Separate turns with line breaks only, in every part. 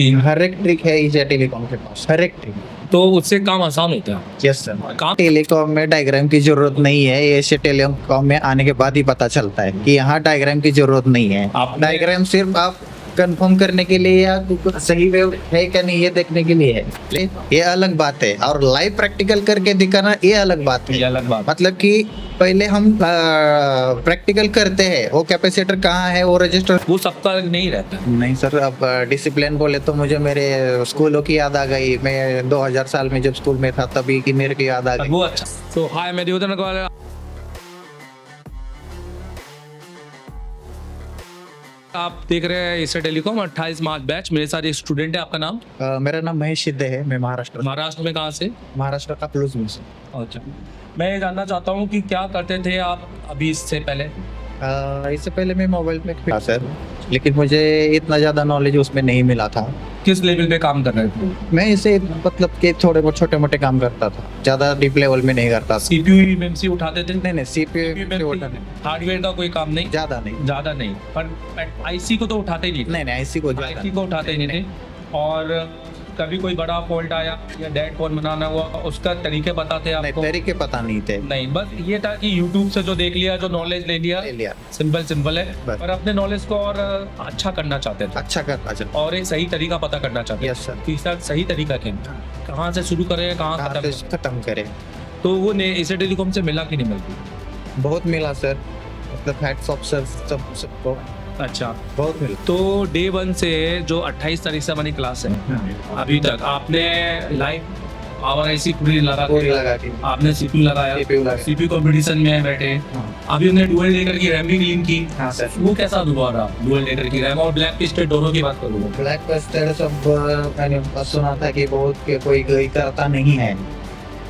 हर एक ट्रिक है Asia telecom के पास, हर एक ट्रिक।
तो उससे काम आसान होता है।
Yes sir.
काम
टेलीकॉम में डायग्राम की जरूरत नहीं है, एशिया टेलीकॉम में आने के बाद ही पता चलता है कि यहाँ डायग्राम की जरूरत नहीं है।
आपने-
डायग्राम सिर्फ आप कंफर्म करने के लिए या सही वे है क्या नहीं ये देखने के लिए है, ये अलग बात है। और लाइव प्रैक्टिकल करके दिखाना ये अलग बात
ये
है।
अलग बात।
मतलब कि पहले हम प्रैक्टिकल करते हैं, वो कैपेसिटर कहाँ है, वो रजिस्टर।
वो सबका नहीं रहता।
नहीं सर, अब डिसिप्लिन बोले तो मुझे मेरे स्कूलों की याद आ गई। मैं 2000 साल में जब स्कूल में था तभी की मेरे की याद आ गई।
वो अच्छा। तो हाय, मैं देवधन अग्रवाल। आप देख रहे हैं एशिया टेलीकॉम 28 मार्च बैच। मेरे साथ एक स्टूडेंट है। आपका नाम?
मेरा नाम महेश सिद्धे है, मैं
महाराष्ट्र में कहाँ से?
महाराष्ट्र का प्लूज में से।
अच्छा। मैं ये जानना चाहता हूँ कि क्या करते थे आप अभी इससे पहले?
इससे पहले मैं मोबाइल में था सर, लेकिन मुझे इतना ज़्यादा नॉलेज उसमें नहीं मिला था।
किस लेवल पे काम कर रहे थे?
मैं इसे मतलब कि थोड़े बहुत छोटे मोटे काम करता था, ज़्यादा डीप लेवल में नहीं करता था।
सीपीयू एमएमसी उठाते थे?
नहीं CPU
हार्डवेयर का कोई काम नहीं?
ज़्यादा नहीं।
ज़्यादा नहीं, पर आईसी को तो उठाते ही नहीं थे।
नहीं IC को ज़्यादा
आईसी को उठाते ही नहीं थे। और कभी कोई बड़ा फॉल्ट आया या डेड फोन बनाना हुआ, उसका तरीके बताते
नहीं,
आपको?
तरीके पता नहीं थे।
नहीं, बस ये था कि यूट्यूब से जो देख लिया, जो नॉलेज ले लिया,
ले लिया,
सिंपल है।
बस।
पर अपने नॉलेज को और अच्छा करना चाहते थे
अच्छा करता चल।
और एक सही तरीका पता करना चाहते थे।
Yes sir.
तीसरा सही तरीका क्या है? कहाँ से शुरू करें, कहाँ
कहाँ
खत्म
से
करें?
खत्म करे।
तो वो एशिया टेलीकॉम से मिला कि नहीं मिलती?
बहुत मिला सर, मतलब हैट्स ऑफ सर सबको
अच्छा।
बहुत मिला।
तो डे 1 से जो 28 तारीख से हमारी क्लास है अभी तक, आपने लाइव आवर आईसी पूरी लगा
पूरी
के,
लगा के
आपने सीपीयू लगाया,
CPU लगाया।
सीपीयू कंपटीशन में बैठे। अभी हमने डुअल डेकर की रैम भी क्लीन की।
हाँ सर।
वो कैसा अनुभव रहा डुअल डेकर की रैम और ब्लैक पिस्टेड दोनों की बात करूँगा?
ब्लैक बस्टर सब मैंने सुना था कि कोई करता नहीं है,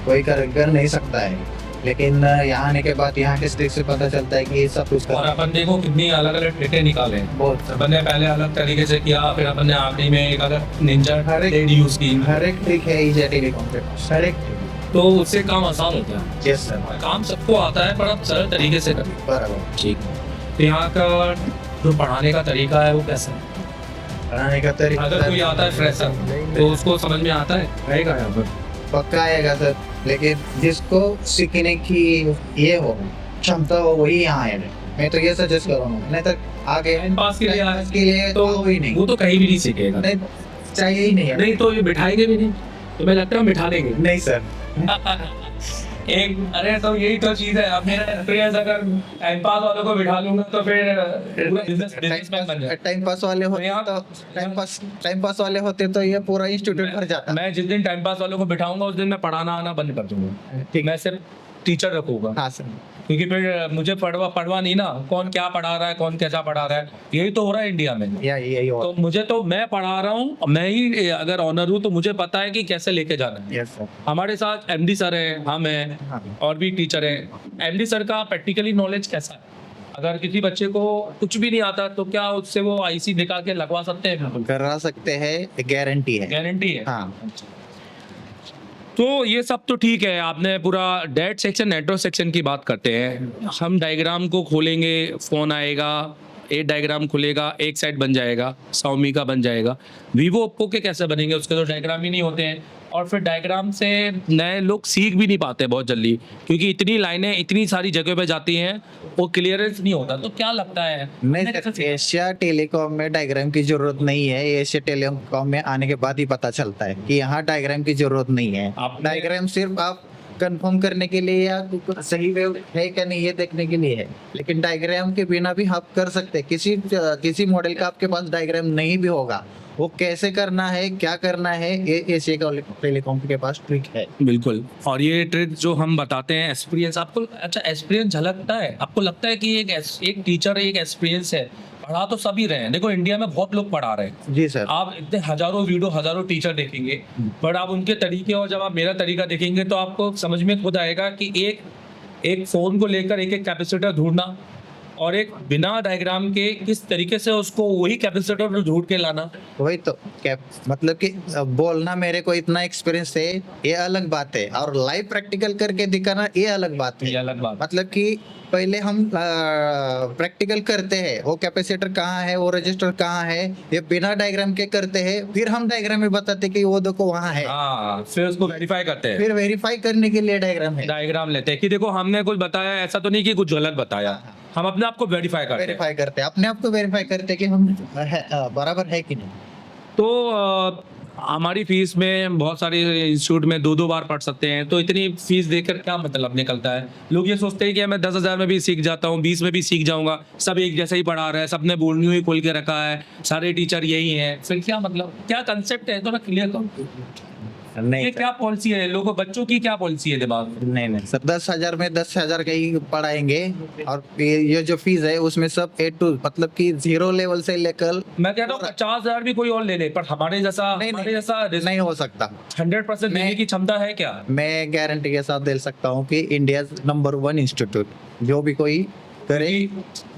कोई कर नहीं सकता है, लेकिन यहाँ आने के बाद यहाँ के स्टिक से पता चलता है कि ये सब कुछ
और अपन देखो कितनी अलग अलग ट्रिकें निकाले हैं।
बहुत
अपन ने पहले अलग तरीके से किया, फिर अपन ने आखिरी में एक अलग निंजा
हर एक-
ट्रेड यूज की।
हर एक ट्रिक है एशिया टेलीकॉम के पास, हर एक ट्रिक।
तो उससे काम आसान होता है।
यस सर,
काम सबको आता है, पर आप सरल तरीके से करें।
बराबर।
ठीक। तो यहाँ का जो पढ़ाने का तरीका है वो कैसा है?
पढ़ाने का तरीका
अगर कोई आता है फ्रेशर तो उसको समझ में आता है रहेगा यहाँ पर?
पक्का आएगा सर, लेकिन जिसको सीखने की ये हो क्षमता हो वही यहाँ है। मैं तो ये सजेस्ट करूँगा, नहीं तो आगे
टाइम पास के लिए
टाइम
आए
पास के लिए
तो
तो ही नहीं,
वो तो कहीं भी नहीं सीखेगा।
नहीं चाहिए ही नहीं है।
नहीं तो ये बिठाएंगे भी नहीं, तो मैं लगता है बिठा देंगे।
नहीं सर,
एक अरे तो यही तो चीज है। अब मेरा एक्सपीरियंस, अगर टाइम पास वालों को बिठा लूंगा तो फिर पूरा बिजनेसमैन बन जाए।
टाइम पास वाले होते
यहाँ-
तो टाइम पास वाले होते तो ये पूरा इंस्टीट्यूट भर जाता।
मैं जिस दिन टाइम पास वालों को बिठाऊंगा उस दिन मैं पढ़ाना आना बंद कर दूंगा।
ठीक।
मैं सिर्फ टीचर रखूंगा,
हाँ सर,
क्योंकि फिर मुझे पढ़वा नहीं ना, कौन क्या पढ़ा रहा है, कौन कैसा पढ़ा रहा है, यही तो हो रहा है इंडिया में।
यही हो।
तो मुझे तो मैं पढ़ा रहा हूँ, मैं ही अगर ऑनर हूँ तो मुझे पता है कि कैसे लेके जाना है।
Yes sir.
हमारे साथ एमडी सर हैं, हम हैं,
हाँ।
और भी टीचर हैं। एमडी सर का प्रैक्टिकली नॉलेज कैसा है? अगर किसी बच्चे को कुछ भी नहीं आता तो क्या उससे वो आईसी दिखा के लगवा सकते हैं? बिल्कुल
करा सकते हैं, गारंटी है।
गारंटी है।
हाँ।
तो ये सब तो ठीक है, आपने पूरा डेट सेक्शन नेटवर्क सेक्शन की बात करते हैं। हम डायग्राम को खोलेंगे, फोन आएगा, एक डायग्राम खुलेगा, एक साइड बन जाएगा, Xiaomi का बन जाएगा। Vivo Oppo के कैसे बनेंगे? उसके तो डायग्राम ही नहीं होते हैं। और फिर डायग्राम से नए लोग सीख भी नहीं पाते बहुत जल्दी, क्योंकि इतनी लाइनें इतनी सारी जगह पे जाती हैं, वो क्लियरेंस नहीं होता। तो क्या लगता है
नहीं
मैंने
सर,
कैसे सीखा?
एशिया टेलीकॉम में डायग्राम की जरूरत नहीं है। एशिया टेलीकॉम में आने के बाद ही पता चलता है कि यहाँ डायग्राम की जरूरत नहीं है।
आपने-
डायग्राम सिर्फ आप कंफर्म करने के लिए या सही वे है क्या नहीं ये देखने के लिए है, लेकिन डायग्राम के बिना भी आप कर सकते हैं। किसी मॉडल का आपके पास डायग्राम नहीं भी होगा, वो कैसे करना है, क्या करना है, ये एशिया टेलीकॉम के पास ट्रिक है।
बिल्कुल। और ये ट्रिक जो हम बताते हैं, एक्सपीरियंस आपको, अच्छा एक्सपीरियंस झलकता है? आपको लगता है कि एक टीचर एक एक्सपीरियंस है? पढ़ा तो सभी रहे हैं, देखो इंडिया में बहुत लोग पढ़ा रहे हैं।
जी सर।
आप इतने हजारों वीडियो, हजारों टीचर देखेंगे, बट आप उनके तरीके और जब आप मेरा तरीका देखेंगे तो आपको समझ में खुद आएगा कि एक फोन को लेकर एक कैपेसिटर ढूंढना और एक बिना डायग्राम के किस तरीके से उसको वही कैपेसिटर में जोड़ के लाना।
वही तो क्या मतलब कि बोलना मेरे को इतना एक्सपीरियंस है, ये अलग बात है, और लाइव प्रैक्टिकल करके दिखाना ये अलग बात
ये
है।
अलग बात।
मतलब कि पहले हम प्रैक्टिकल करते हैं, वो कैपेसिटर कहाँ है, वो रजिस्टर कहाँ है, ये बिना डायग्राम के करते हैं, फिर हम डायग्राम में बताते कि वो देखो वहाँ है,
हाँ, फिर उसको वेरीफाई करते हैं,
फिर वेरीफाई करने के लिए डायग्राम है।
डायग्राम लेते हैं कि देखो हमने कुछ बताया, ऐसा तो नहीं कि कुछ गलत बताया, हम अपने आप को वेरीफाई करते हैं।
वेरीफाई करते हैं, अपने आप को वेरीफाई करते हैं कि हम बराबर है कि नहीं।
तो हमारी फीस में बहुत सारे इंस्टीट्यूट में 2-2 बार पढ़ सकते हैं, तो इतनी फीस देकर क्या मतलब निकलता है। लोग ये सोचते हैं कि मैं 10,000 में भी सीख जाता हूँ, 20 में भी सीख जाऊंगा, सब एक जैसा ही पढ़ा रहा है, सबने बोलनी हुई खोल के रखा है, सारे टीचर यही हैं, फिर क्या मतलब, क्या कंसेप्ट है, थोड़ा क्लियर करो।
नहीं
ये क्या पॉलिसी है, लोगों बच्चों की क्या पॉलिसी है दिमाग में?
नहीं सर, 10,000 में 10,000 का ही पढ़ाएंगे, और ये जो फीस है उसमें सब ए टू, मतलब कि 0 लेवल से लेकर
मैं कहता हूँ 50,000 भी कोई और ले ले, पर हमारे जैसा
नहीं हो सकता।
100% देने की क्षमता है क्या?
मैं गारंटी के साथ दे सकता हूँ कि इंडिया नंबर 1 इंस्टीट्यूट जो भी कोई करे।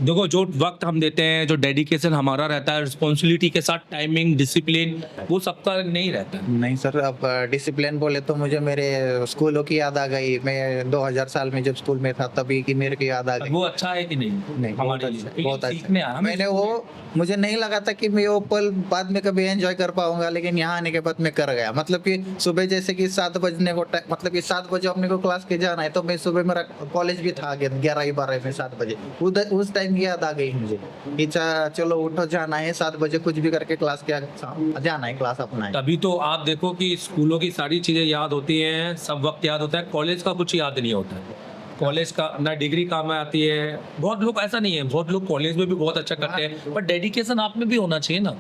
देखो, जो वक्त हम देते हैं, जो डेडिकेशन हमारा रहता है, रिस्पॉन्सिबिलिटी के साथ टाइमिंग, डिसिप्लिन, वो सबका नहीं रहता है।
नहीं सर, अब डिसिप्लिन बोले तो मुझे मेरे स्कूलों की याद आ गई। मैं 2000 साल में जब स्कूल में था तभी की मेरे की याद आ गई।
वो अच्छा है कि नहीं?
नहीं,
हमारे लिए
बहुत
सीखने
अच्छा।
आया।
मैंने वो, मुझे नहीं लगा था कि मैं वो पल बाद में कभी एंजॉय कर पाऊंगा, लेकिन यहाँ आने के बाद मैं कर गया। मतलब कि सुबह जैसे कि 7 बजने को मतलब कि 7 बजे अपने को क्लास के जाना है, तो मैं सुबह, मेरा कॉलेज भी था 11-12 में, 7 बजे उस टाइम की याद आ गई मुझे कि चलो उठो, जाना है 7 बजे, कुछ भी करके क्लास के जाना है, क्लास अपना है।
तभी तो आप देखो कि स्कूलों की सारी चीजें याद होती हैं, सब वक्त याद होता है, कॉलेज का कुछ याद नहीं होता है। कॉलेज का ना डिग्री काम में आती है। बहुत लोग, ऐसा नहीं है, बहुत लोग कॉलेज में भी बहुत अच्छा करते हैं, पर डेडिकेशन आप में भी होना चाहिए ना।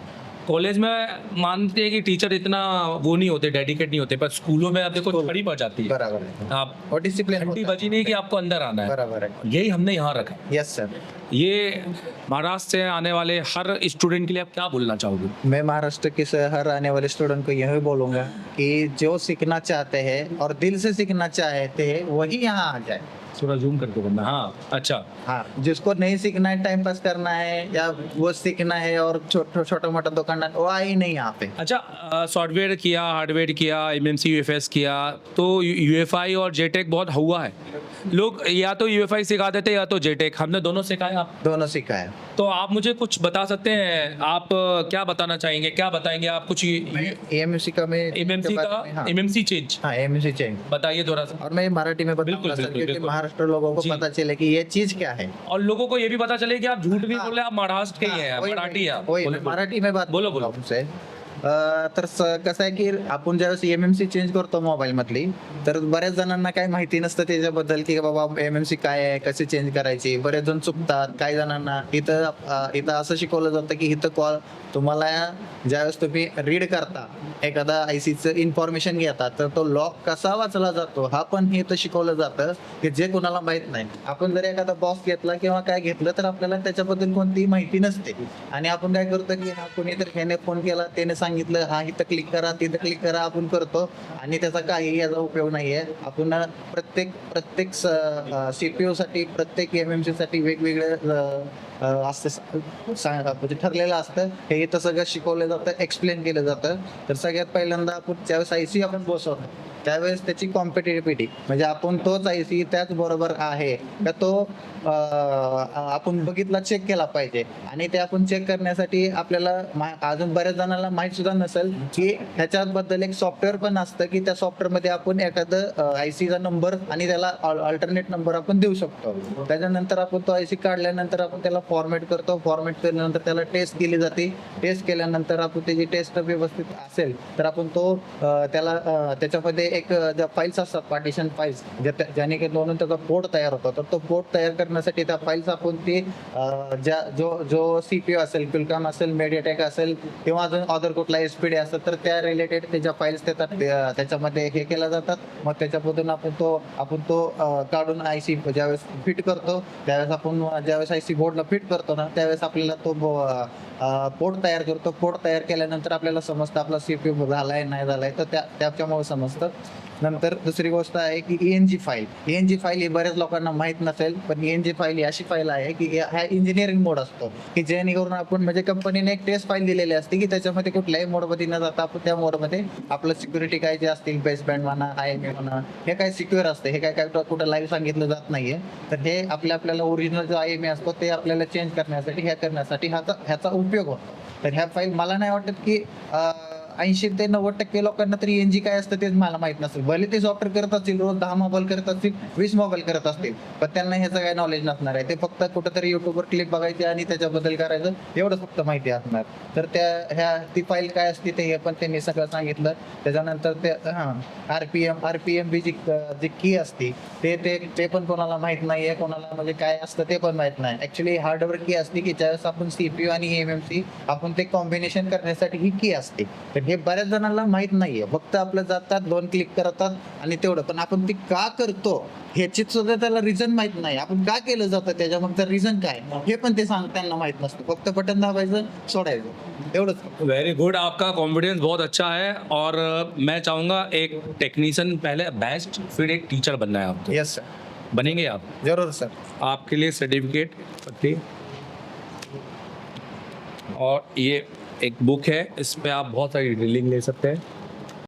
कॉलेज में मानते हैं कि टीचर इतना वो नहीं होते, डेडिकेट नहीं होते, पर स्कूलों में आप देखो छड़ी पड़ जाती है।
बराबर है,
आप
और डिसिप्लिन
घंटी बजी नहीं कि आपको अंदर आना है।
बराबर है।
यही हमने यहाँ रखा है।
Yes sir.
ये महाराष्ट्र से आने वाले हर स्टूडेंट के लिए आप क्या बोलना चाहोगे?
मैं महाराष्ट्र के हर आने वाले स्टूडेंट को यही बोलूंगा कि जो सीखना चाहते हैं और दिल से सीखना चाहते हैं वही यहाँ आ जाए।
थोड़ा जूम करके बोलना। हाँ, अच्छा।
हाँ, जिसको नहीं सीखना है, टाइम पास करना है, या वो सीखना है और छोटा मोटा दुकान, वो आई नहीं यहाँ पे।
अच्छा, सॉफ्टवेयर किया, हार्डवेयर किया, एमएमसी यूएफएस किया, तो यूएफआई और जेटेक बहुत हुआ है। लोग या तो यूएफआई सिखा देते या तो जेटेक, हमने दोनों सिखाए। आप
दोनों सीखा है।
तो आप मुझे कुछ बता सकते हैं, आप क्या बताना चाहेंगे, क्या बताएंगे आप कुछ?
एएमसी का मैं
एमएमसी का,
हाँ,
एमएमसी चेंज
हाँ एएमसी चेंज
बताइए थोड़ा सा।
और मैं मराठी में
बिल्कुल,
बताऊंगा सर,
बिल्कुल,
क्योंकि
बिल्कुल।
महाराष्ट्र लोगों को
जी।
पता चले कि ये चीज क्या है।
और लोगों को ये भी पता चले कि आप झूठ नहीं
हाँ।
बोल रहे, आप महाराष्ट्र के ही हैं,
वही-
मराठी है आप।
वही,
बोलो, बोलो।
मराठी में बात
बोलो, बोलो।
तुमसे. तर कसं आहे की आपण ज्यावेळेस एमएमसी चेंज करतो मोबाईल मधली, तर बऱ्याच जणांना काही माहिती नसतं त्याच्याबद्दल की बाबा एमएमसी काय आहे, कशी चेंज करायची. बरेच जण चुकतात. काही जणांना इथं असं शिकवलं जातं की इथं कॉल तुम्हाला ज्यावेळेस तुम्ही रीड करता एखादा आयसीचं इन्फॉर्मेशन घेता, तर तो लॉक कसा वाचला जातो हा पण हे इथं शिकवलं जातं की जे कोणाला माहित नाही. आपण जर एखादा बॉक्स घेतला किंवा काय घेतलं तर आपल्याला त्याच्याबद्दल कोणतीही माहिती नसते आणि आपण काय करतो की हा कोणी तर ह्याने फोन केला, त्याने सांगितलं हा इथं क्लिक करा, तिथं क्लिक करा, आपण करतो आणि त्याचा काही याचा उपयोग नाहीये. आपण प्रत्येक सीपीयू साठी, प्रत्येक एमएमसी साठी वेगवेगळं असतं, म्हणजे ठरलेलं असतं. हे इथं सगळं शिकवलं जातं, एक्सप्लेन केलं जातं. तर सगळ्यात पहिल्यांदा आपण ज्यावेळेस आयसी आपण बसवतो त्यावेळेस त्याची कॉम्पिटेटिव्हिटी, म्हणजे आपण तोच आयसी त्याच बरोबर आहे का तो आपण बघितला, चेक केला पाहिजे. आणि ते आपण चेक करण्यासाठी आपल्याला अजून बऱ्याच जणांना माहित सुद्धा नसेल की ह्याच्याबद्दल एक सॉफ्टवेअर पण असतं की त्या सॉफ्टवेअर मध्ये आपण एखादं आयसीचा नंबर आणि त्याला अल्टरनेट नंबर आपण देऊ शकतो. त्याच्यानंतर आपण तो आयसी काढल्यानंतर आपण त्याला फॉर्मॅट करतो. फॉर्मॅट केल्यानंतर त्याला टेस्ट केली जाते. टेस्ट केल्यानंतर आपण त्याची टेस्ट व्यवस्थित असेल तर आपण तो त्याला त्याच्यामध्ये एक ज्या फाईल्स असतात, पार्टिशन फाईल्स, ज्याने की दोन त्याचा पोर्ट तयार होतो. तर तो पोर्ट तयार करण्यासाठी त्या फाईल्स आपण ते जो सीपीयू असेल, क्विल्कॉम असेल, मेडियाटेक असेल किंवा अजून अदर कुठला एसपीडी असेल तर त्या रिलेटेड त्याच्या फाईल्स त्याच्यामध्ये हे केल्या जातात. मग त्याच्यामधून आपण तो काढून आयसी ज्यावेळेस फिट करतो, त्यावेळेस आपण ज्यावेळेस आयसी बोर्डला फिट करतो ना, त्यावेळेस आपल्याला तो पोर्ट तयार करतो. पोर्ट तयार केल्यानंतर आपल्याला समजतं आपला सीपीयू झालाय नाही झालाय, तर त्याच्यामुळे समजतं. नंतर दुसरी गोष्ट आहे की ENG फाईल ही बऱ्याच लोकांना माहीत नसेल, पण ENG फाईल ही अशी फाईल आहे की हा इंजिनिअरिंग मोड असतो की जेणेकरून आपण म्हणजे कंपनीने एक टेस्ट फाईल दिलेली असते की त्याच्यामध्ये कुठल्याही मोडमध्ये न जाता आपण त्या मोडमध्ये आपलं सिक्युरिटी काय जे असतील बेसबँड म्हणा IME म्हणा हे काय सिक्युअर असते, हे काय कुठं लाईव्ह सांगितलं जात नाहीये. तर हे आपल्याला ओरिजिनल जो IME असतो ते आपल्याला चेंज करण्यासाठी ह्याचा उपयोग होतो. तर ह्या फाईल मला नाही वाटत की 80 ते 90% लोकांना तरी ENG काय असतं तेच मला माहित नसेल. भले ते सॉफ्टवेअर करत असतील, रोज 10 मोबाईल करत असतील, 20 मोबाईल करत असतील, पण त्यांना ह्याचं काही नॉलेज नसणार आहे. ते फक्त कुठंतरी युट्यूबवर क्लिप बघायची आणि त्याच्याबद्दल करायचं एवढं फक्त माहिती असणार. तर ती फाईल काय असते ते हे पण त्यांनी सगळं सांगितलं. त्याच्यानंतर ते RPM जी की असते ते पण कोणाला माहित नाहीये, कोणाला म्हणजे काय असतं ते पण माहित नाही. ऍक्च्युली हार्डवेअर की असते की ज्यावेळेस आपण CPU आणि MMC आपण ते कॉम्बिनेशन करण्यासाठी ही की असते. तर हे बऱ्याच जणांना माहित नाहीये. फक्त आपलं जातात 2 क्लिक करतात आणि तेवढं. पण आपण ते का करतो ह्याची सुद्धा त्याला रिझन माहित नाही. आपण का केलं जातं त्याच्या मागचं रिझन काय हे पण ते त्यांना माहित नसतं. फक्त बटन दाबायचं सोडायचं एवढंच.
वेरी गुड, आपका कॉन्फिडेंस बहुत अच्छा है और मैं चाहूँगा एक टेक्नीशियन पहले बेस्ट फिर एक टीचर बनना है आपको,
यस सर,
बनेंगे आप?
जरूर सर.
आपके लिए सर्टिफिकेट पट्टी और ये एक बुक है, इस पे आप बहुत सारी ड्रिलिंग ले सकते हैं.